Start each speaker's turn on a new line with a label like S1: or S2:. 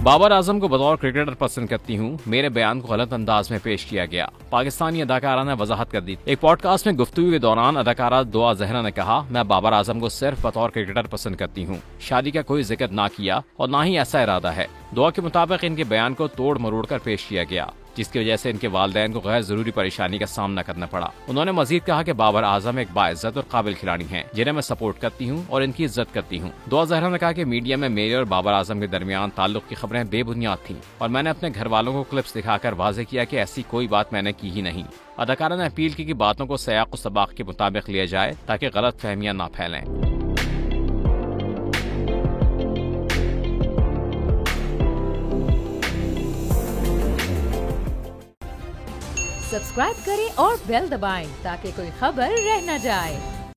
S1: बाबर आजम को बतौर क्रिकेटर पसंद करती हूँ, मेरे बयान को गलत अंदाज में पेश किया गया। पाकिस्तानी अदाकारा ने वजाहत कर दी। एक पॉडकास्ट में गुफ्तगू के दौरान अदाकारा दुआ जहरा ने कहा, मैं बाबर आजम को सिर्फ बतौर क्रिकेटर पसंद करती हूँ, शादी का कोई जिक्र ना किया और ना ही ऐसा इरादा है। दुआ के मुताबिक इनके बयान को तोड़ मरोड़ कर पेश किया गया, जिसकी वजह से इनके वालिदैन को गैर जरूरी परेशानी का सामना करना पड़ा। उन्होंने मजीद कहा कि बाबर आजम एक बाइज्जत और काबिल खिलाड़ी हैं, जिन्हें मैं सपोर्ट करती हूं और इनकी इज्जत करती हूं। दुआ जहरा ने कहा कि मीडिया में मेरे और बाबर आजम के दरमियान ताल्लुक की खबरें बेबुनियाद थीं और मैंने अपने घर वालों को क्लिप्स दिखाकर वाजे किया कि ऐसी कोई बात मैंने की ही नहीं। अदाकारा ने अपील की कि बातों को सयाक सबाक के मुताबिक लिया जाए ताकि गलत फहमियां ना फैलें।
S2: सब्सक्राइब करें और बेल दबाएं ताकि कोई खबर रह न जाए।